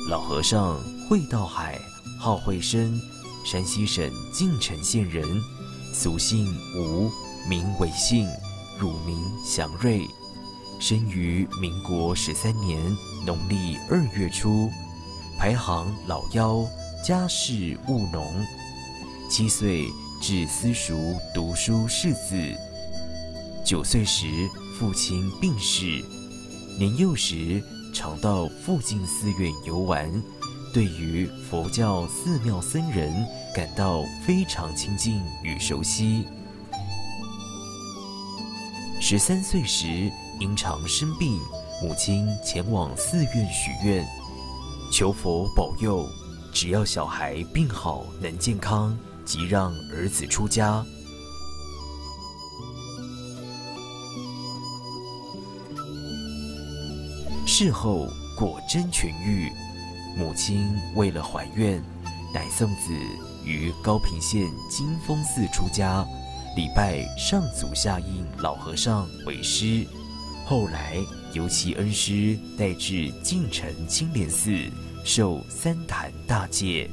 老和尚慧道海，号慧生，山西省晋城县人，俗姓吴，名伟信，乳名祥瑞，生于民国13年农历2月初，排行老幺，家世务农。7岁至私塾读书识字。9岁时，父亲病逝。年幼时，常到附近寺院游玩，对于佛教寺庙僧人感到非常亲近与熟悉。13岁时，因常生病，母亲前往寺院许愿，求佛保佑，只要小孩病好能健康，即让儿子出家。事后果真痊愈，母亲为了还愿，乃送子于高平县金峰寺出家，礼拜上祖下印老和尚为师。后来由其恩师带至晋城青莲寺，受三坛大戒。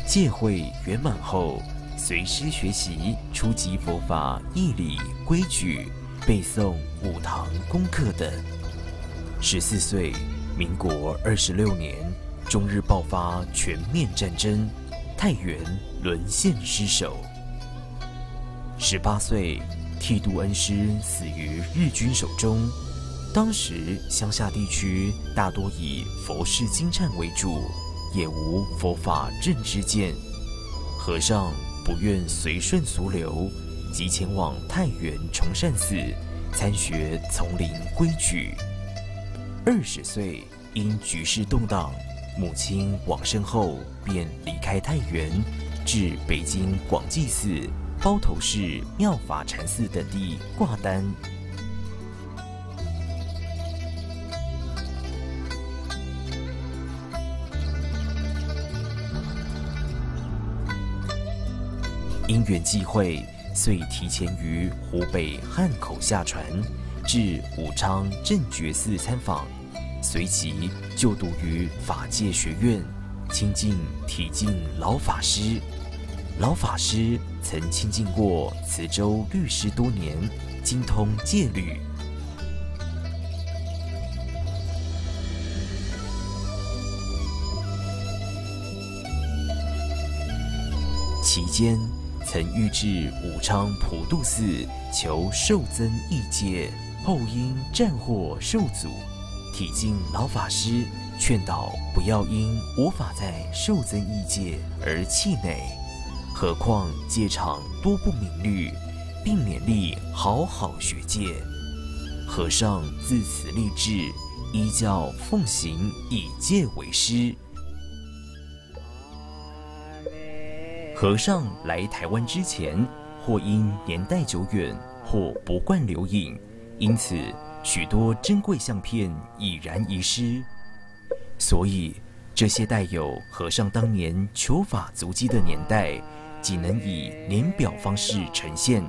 戒会圆满后，随师学习初级佛法义理规矩，背诵5堂功课等。14岁，民国26年，中日爆发全面战争，太原沦陷失守。18岁，剃度恩师死于日军手中。当时乡下地区大多以佛事经忏为主，也无佛法正知见。和尚不愿随顺俗流，即前往太原崇善寺参学丛林规矩。20岁，因局势动荡，母亲往生后，便离开太原，至北京广济寺、包头市妙法禅寺等地挂单。因缘际会，遂提前于湖北汉口下船，至武昌正觉寺参访，随即就读于法界学院，亲近体净老法师。老法师曾亲近过慈州律师多年，精通戒律。期间曾欲至武昌普渡寺求受增异戒，后因战祸受阻，体净老法师劝导不要因无法在受增异戒而气馁，何况戒场多不明律，并勉励好好学戒。和尚自此立志，依教奉行，以戒为师。和尚来台湾之前，或因年代久远，或不惯留影，因此许多珍贵相片已然遗失。所以这些带有和尚当年求法足迹的年代，仅能以年表方式呈现。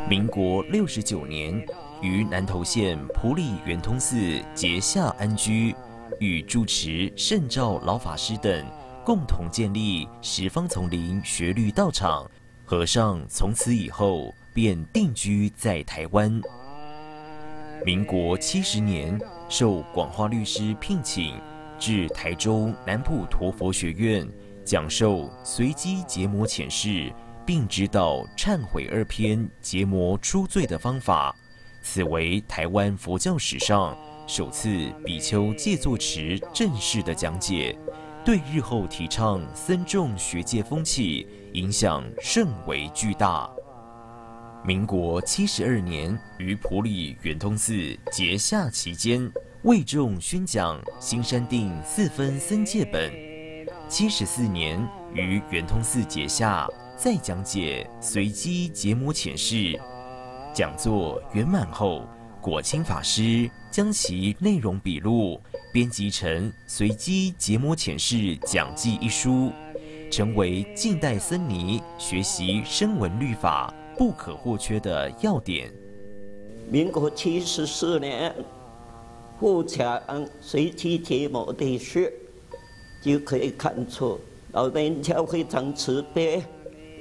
民国69年，于南投县埔里圆通寺结下安居，与住持圣照老法师等共同建立十方丛林学律道场。和尚从此以后便定居在台湾。民国70年，受广化律师聘请，至台州南普陀佛学院讲授随机结魔遣释，并指导忏悔2篇结魔出罪的方法。此为台湾佛教史上首次比丘戒座持正式的讲解，对日后提倡僧众学戒风气影响甚为巨大。民国72年，于埔里圆通寺结下期间，为众宣讲新山定4分僧戒本。74年，于圆通寺结下，再讲解随机结魔遣释。讲座圆满后，果清法师将其内容笔录编辑成《随机结模浅释讲记》一书，成为近代僧尼学习声闻律法不可或缺的要点。民国74年，互讲随机结模的事，就可以看出老人家非常慈悲，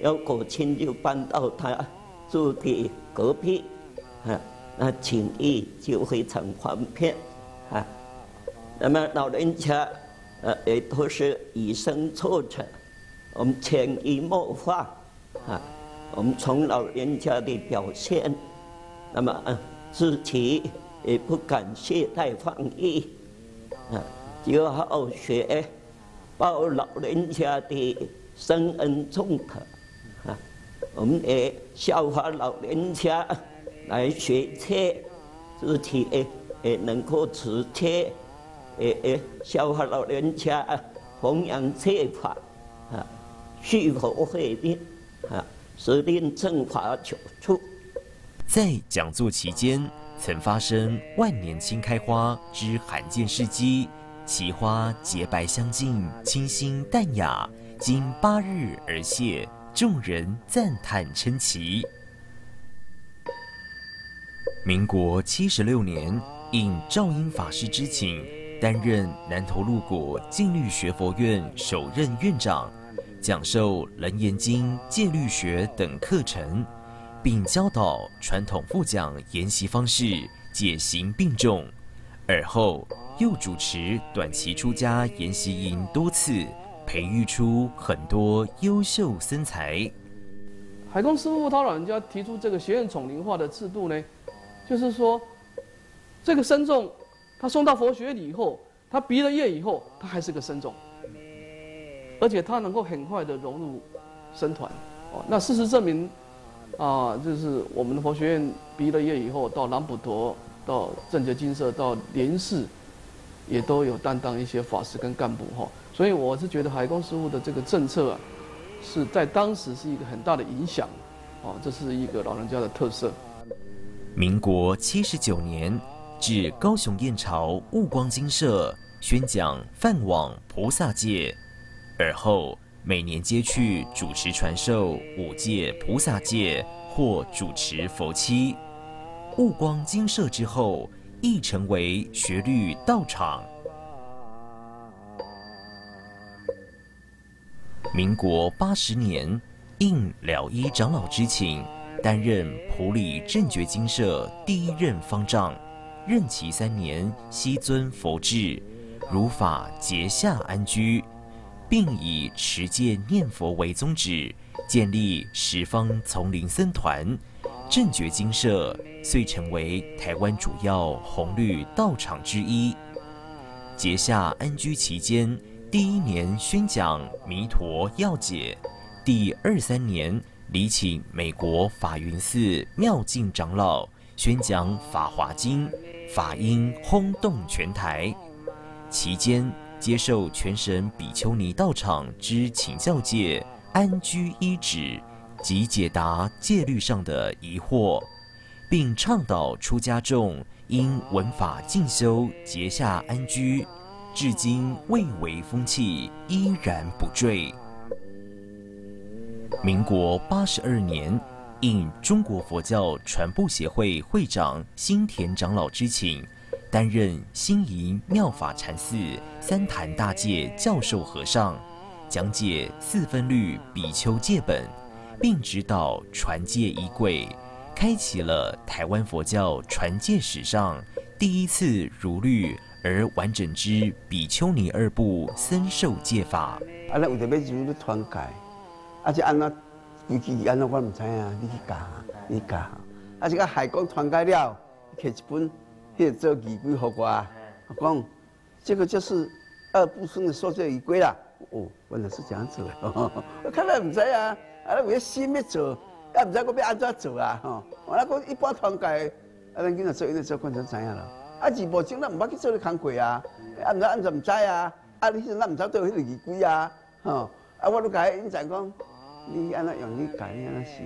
要国亲就搬到他住的隔壁，那请意就非常方便，那么老人家也都是以身作则，我们潜移默化，我们从老人家的表现，那么自己也不敢懈怠放逸，就好学报老人家的深恩重德，我们也效法老人家来学切，自己也能够持切，也效法老人家弘扬切法，续佛慧命，使令正法久处。在讲座期间，曾发生万年青开花之罕见事迹，其花洁白相净，清新淡雅，经8日而谢，众人赞叹称奇。民国76年，应照应法师之请，担任南投鹿果净律学佛院首任院长，讲授《楞严经》、戒律学等课程，并教导传统复讲研习方式，解行并重。而后又主持短期出家研习营多次，培育出很多优秀僧才。海公师父他老人家提出这个学院统领化的制度呢，就是说，这个僧众他送到佛学院以后，他毕了业以后，他还是个僧众，而且他能够很快的融入僧团。那事实证明，就是我们的佛学院毕了业以后，到南普陀、到正觉精舍、到莲寺，也都有担当一些法师跟干部哈。所以我是觉得海公师父的这个政策是在当时是一个很大的影响，这是一个老人家的特色。民国79年，至高雄燕巢悟光精舍宣讲梵网菩萨戒，而后每年皆去主持传授5戒菩萨戒或主持佛七。悟光精舍之后，亦成为学律道场。民国80年，应了依长老之请，担任埔里正觉精舍第1任方丈，任期3年，悉遵佛制，如法结下安居，并以持戒念佛为宗旨，建立10方丛林僧团。正觉精舍遂成为台湾主要弘律道场之一。结下安居期间，第1年宣讲弥陀要解，第2、3年礼请美国法云寺妙净长老宣讲法华经，法音轰动全台。期间接受全省比丘尼道场之请教戒、安居医旨及解答戒律上的疑惑，并倡导出家众应闻法进修，结下安居，至今未为风气，依然不坠。民国82年，应中国佛教传播协会会长新田长老之请，担任新营妙法禅寺三坛大戒教授和尚，讲解4分律比丘戒本，并指导传戒仪轨，开启了台湾佛教传戒史上第1次如律而完整之比丘尼2部僧受戒法。咱有特别就是咧传戒，是安怎规矩安怎我唔知影，你去教，你教。是个海公传戒了，摕一本迄个做仪轨给我讲这个就是2部僧的受戒仪轨啦。哦，原来是这样子的，我看来唔知啊，为了心要做，也唔知我要安怎做啊，我讲一般传戒，咱囡仔做，因为做观察知影啦。2部僧咱唔捌去做咧工课啊，唔知安怎唔知啊，你迄阵咱唔知做迄个仪轨啊，我都甲伊引荐讲，你安怎用你教，你安怎修，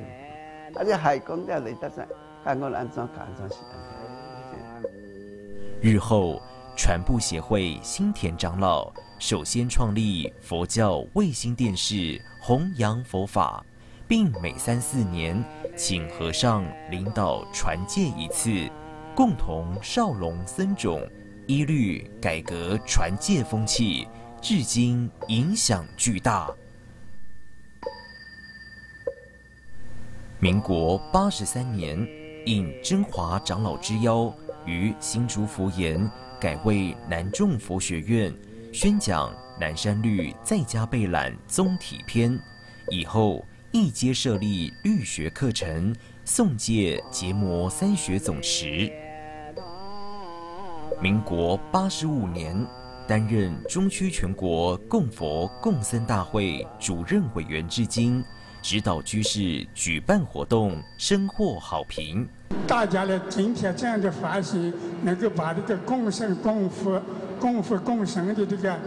这海公了来得知，看我安怎教安怎是。日后传部协会新田长老首先创立佛教卫星电视，弘扬佛法，并每3、4年请和尚领导传戒一次，共同绍隆僧种，一律改革传戒风气，至今影响巨大。民国83年，应真华长老之邀，于新竹佛岩改为南众佛学院，宣讲南山律在家备览宗体篇。以后亦皆设立律学课程，诵戒结摩3学总持。民国85年，担任中区全国供佛供僧大会主任委员至今，指导居士举办活动，深获好评。大家呢，今天这样的发心，能够把这个供圣、供佛、供神的这个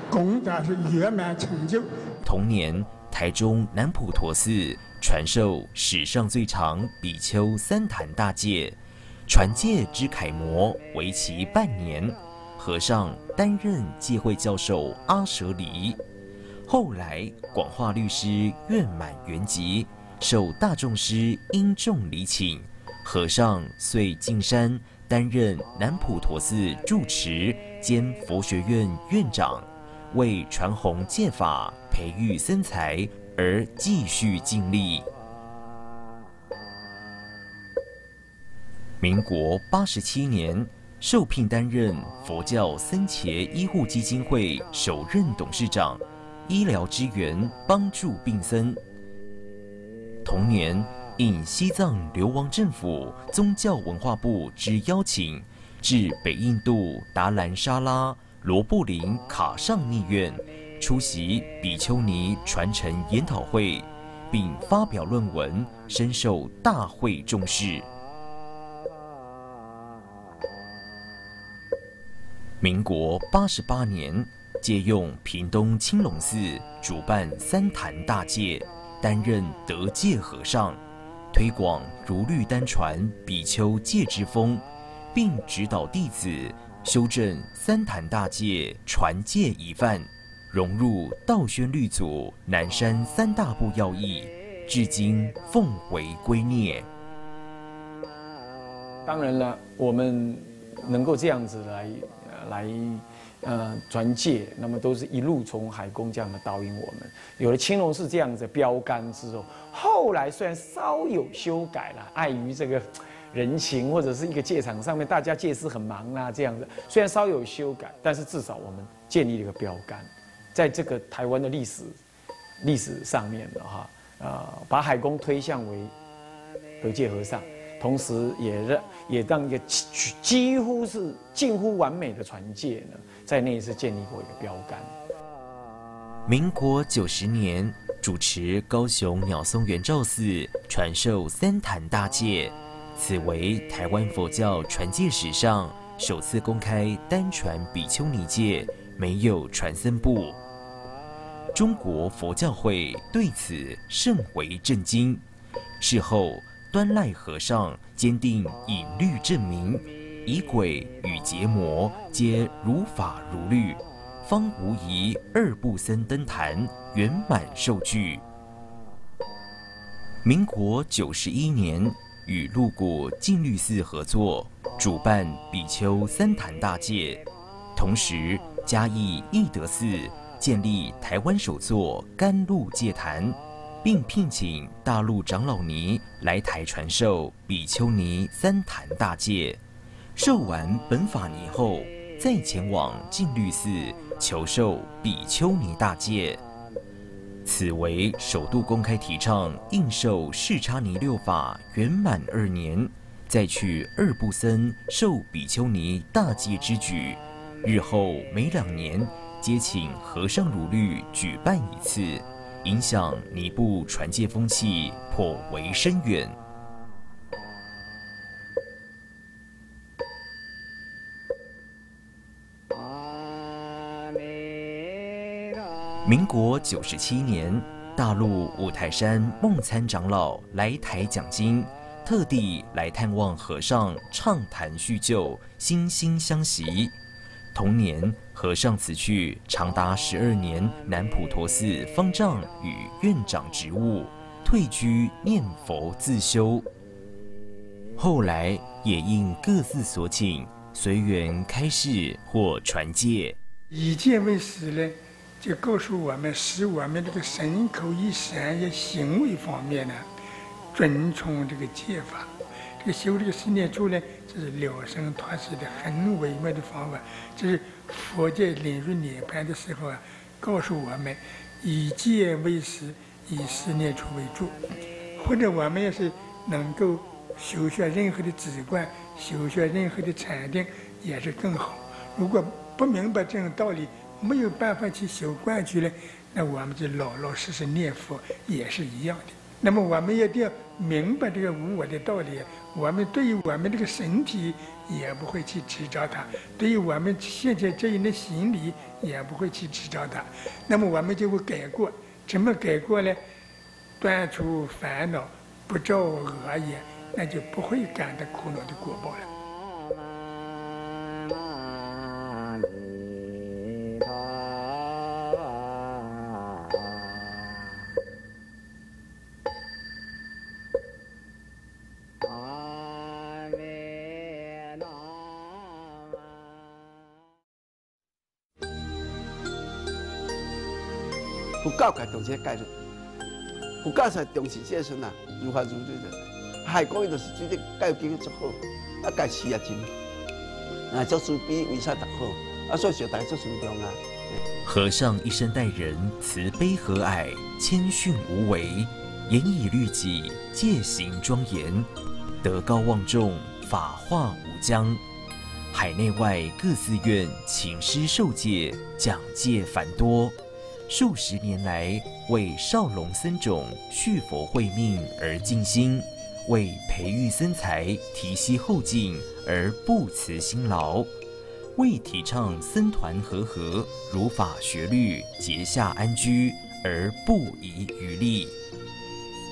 功德是圆满成就。同年，台中南普陀寺传授史上最长比丘3坛大戒，传戒之楷模，为期半年。和尚担任戒会教授阿舍离。后来广化律师愿满圆寂，受大众师殷重礼请，和尚遂进山担任南普陀寺住持兼佛学院院长，为传弘戒法、培育僧才而继续尽力。民国87年，受聘担任佛教僧伽医护基金会首任董事长，医疗支援帮助病僧。同年，应西藏流亡政府宗教文化部之邀请，至北印度达兰沙拉罗布林卡尚密院出席比丘尼传承研讨会，并发表论文，深受大会重视。民国88年，借用屏东青龙寺主办3坛大戒，担任德戒和尚，推广如律单传比丘戒之风，并指导弟子修正3坛大戒传戒遗范，融入道宣律祖南山3大部要义，至今奉为圭臬。当然了，我们能够这样子来传戒，那么都是一路从海公这样的导引我们。有了青龙寺这样子标杆之后，后来虽然稍有修改了，碍于这个人情或者是一个戒场上面大家戒师很忙啊这样的，虽然稍有修改，但是至少我们建立了一个标杆，在这个台湾的历史上面的把海公推向为德戒和尚。同时也让一个几乎是近乎完美的传戒呢，在那一次建立过一个标杆。民国90年，主持高雄鸟松元照寺传授3坛大戒，此为台湾佛教传戒史上首次公开单传比丘尼戒，没有传僧部。中国佛教会对此甚为震惊。事后，端赖和尚坚定引律证明，仪轨与结摩皆如法如律，方无疑2部僧登坛，圆满受具。民国91年，与鹿谷净律寺合作，主办比丘3坛大戒，同时嘉义义德寺建立台湾首座甘露戒坛，并聘请大陆长老尼来台传授比丘尼3坛大戒。受完本法尼后，再前往净律寺求授比丘尼大戒。此为首度公开提倡应受释迦尼6法圆满2年，再去2部僧受比丘尼大戒之举。日后每2年皆请和尚如律举办一次，影响尼部传戒风气颇为深远。民国97年，大陆五台山梦参长老来台讲经，特地来探望和尚，畅谈叙旧，惺惺相惜。同年，和尚辞去长达12年南普陀寺方丈与院长职务，退居念佛自修。后来也应各寺所请，随缘开示或传戒。以戒为师呢，就告诉我们，使我们这个身口意善业行为方面呢，遵从这个戒法。这个修这个十念处呢，这是了生脱死的很微妙的方法。这是佛在领入涅槃的时候啊，告诉我们，以戒为师，以十念处为主。或者我们要是能够修学任何的止观，修学任何的禅定，也是更好。如果不明白这种道理，没有办法去修观去了，那我们就老老实实念佛也是一样的。那么我们一定要明白这个无我的道理，我们对于我们这个身体也不会去执着它，对于我们现在这样的心理也不会去执着它，那么我们就会改过。怎么改过呢？断除烦恼，不造恶业，那就不会感到苦恼的果报了。佛教界重视戒律，佛教才重视这阵啊，如法如律的。海讲伊就是对这教经做好，啊，戒持也真，啊，做慈悲为啥特好？啊，所以小大家做尊重啊。和尚一生待人慈悲和蔼，谦逊无为，严以律己，戒行庄严，德高望重，法化无疆。海内外各寺院请师受戒，讲戒繁多。数十年来，为少龙僧种续佛慧命而尽心，为培育僧才提携后进而不辞辛劳，为提倡僧团和合、如法学律、结下安居而不遗余力。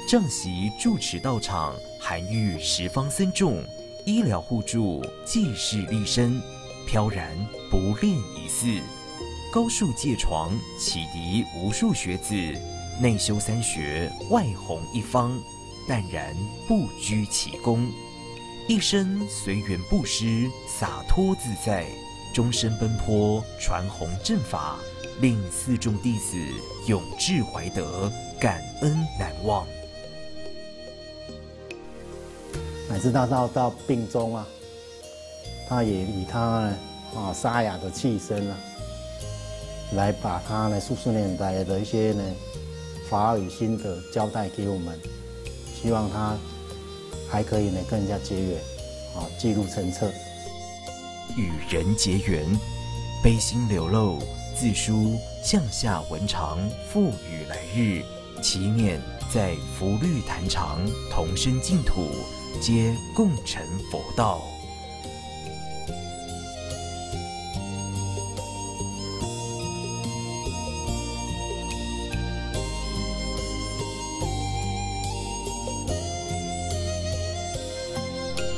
仗席住持道场，涵育十方僧众，医疗互助，济世利身，飘然不恋一寺。高树戒床，启迪无数学子，内修三学，外弘一方，淡然不居其功，一生随缘布施，洒脱自在，终身奔波传弘正法，令寺众弟子永志怀德，感恩难忘。乃至他到病中啊，他也以他沙哑的气声啊，来把他呢数十年来的一些呢法语心得交代给我们，希望他还可以呢跟人家结缘，记录成册。与人结缘，悲心流露，自书向下文长，赋予来日，祈勉在福律坛场同生净土，皆共成佛道。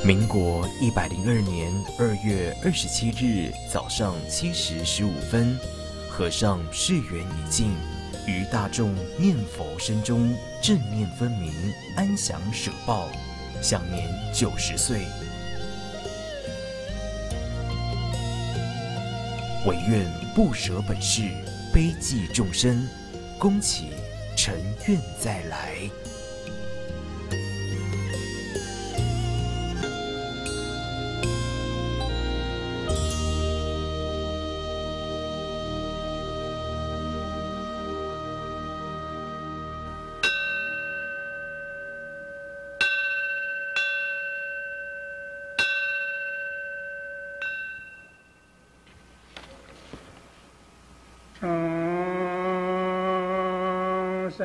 民国102年2月27日早上7时15分，和尚誓缘已尽，于大众念佛声中正念分明，安详舍报，享年90岁。唯愿不舍本事，悲济众生，恭祈诚愿再来。众生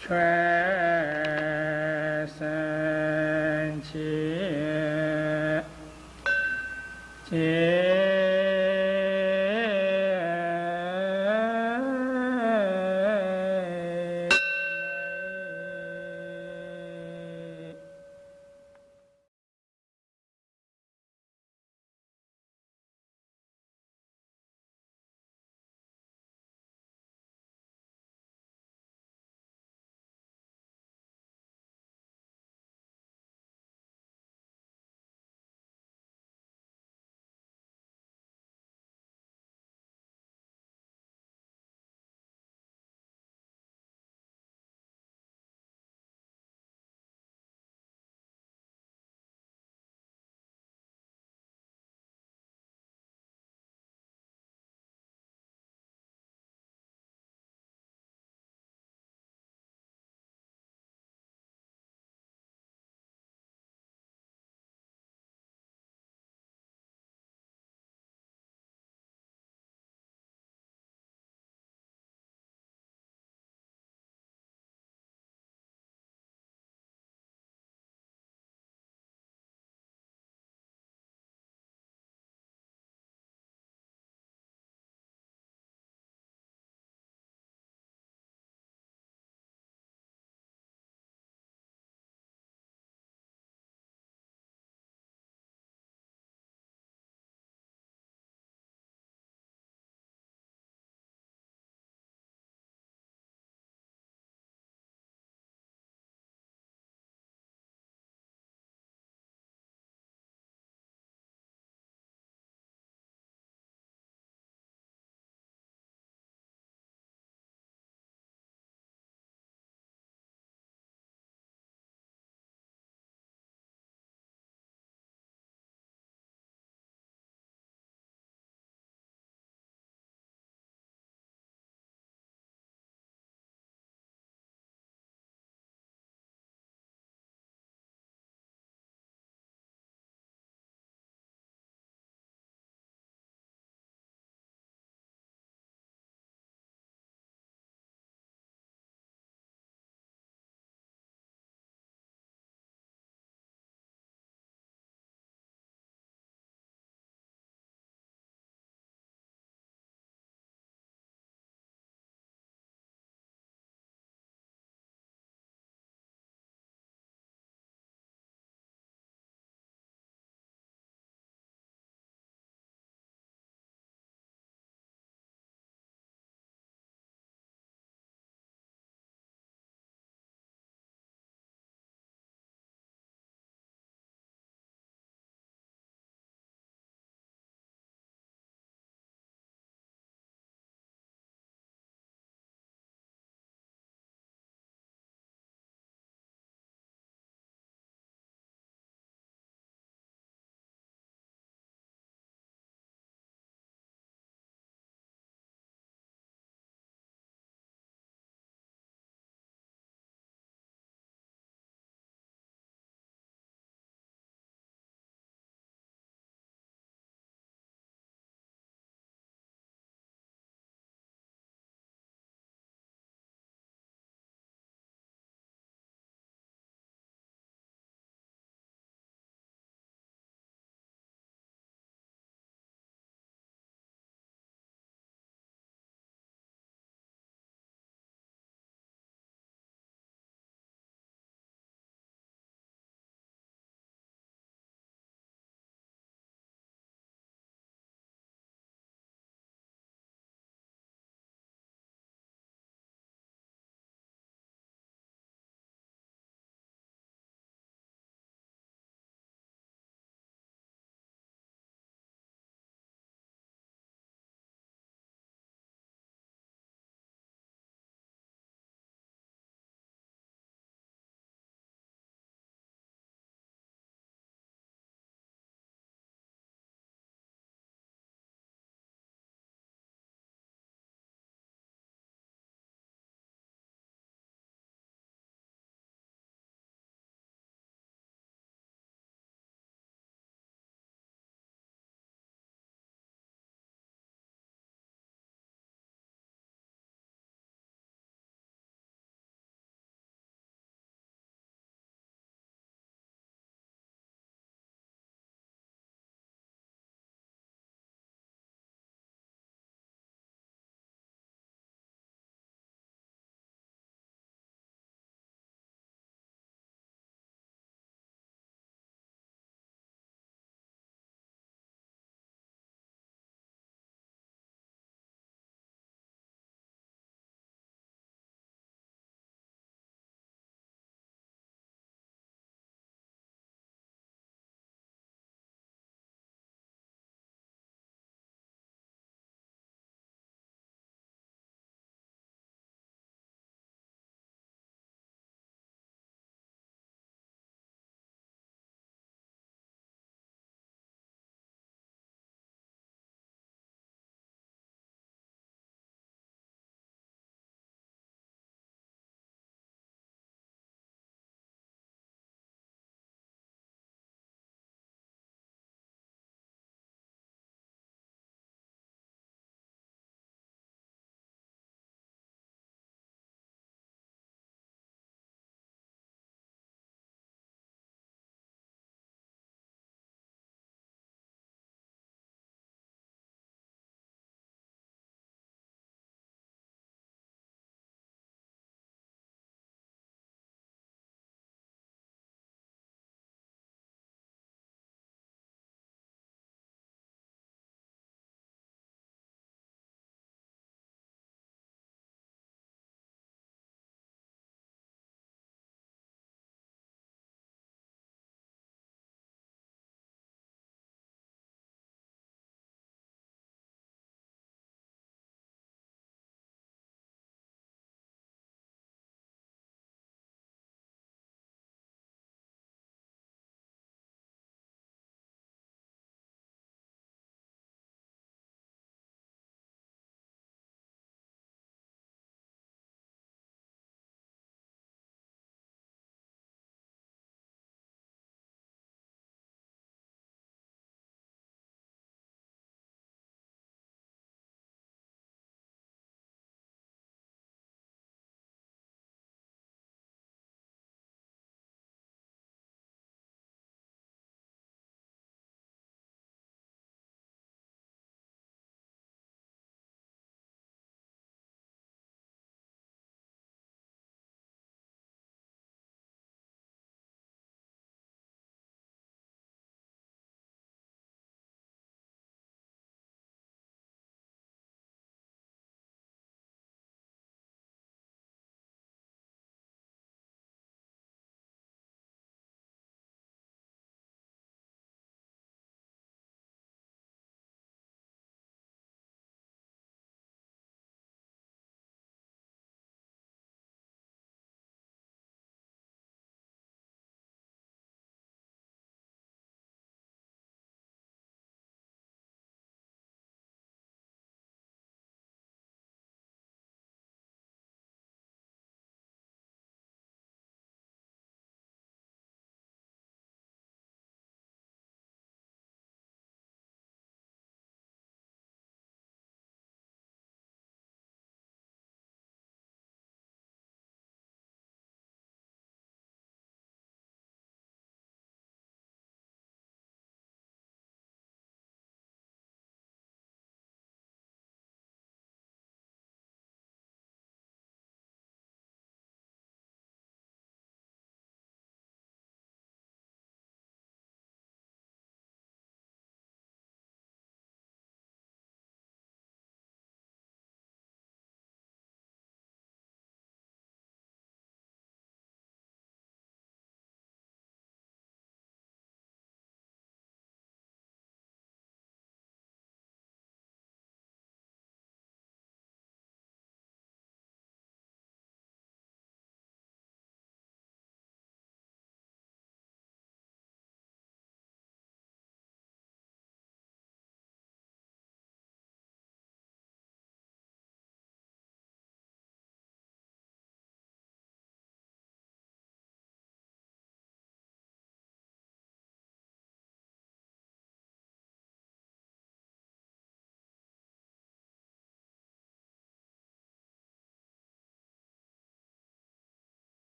全身心皆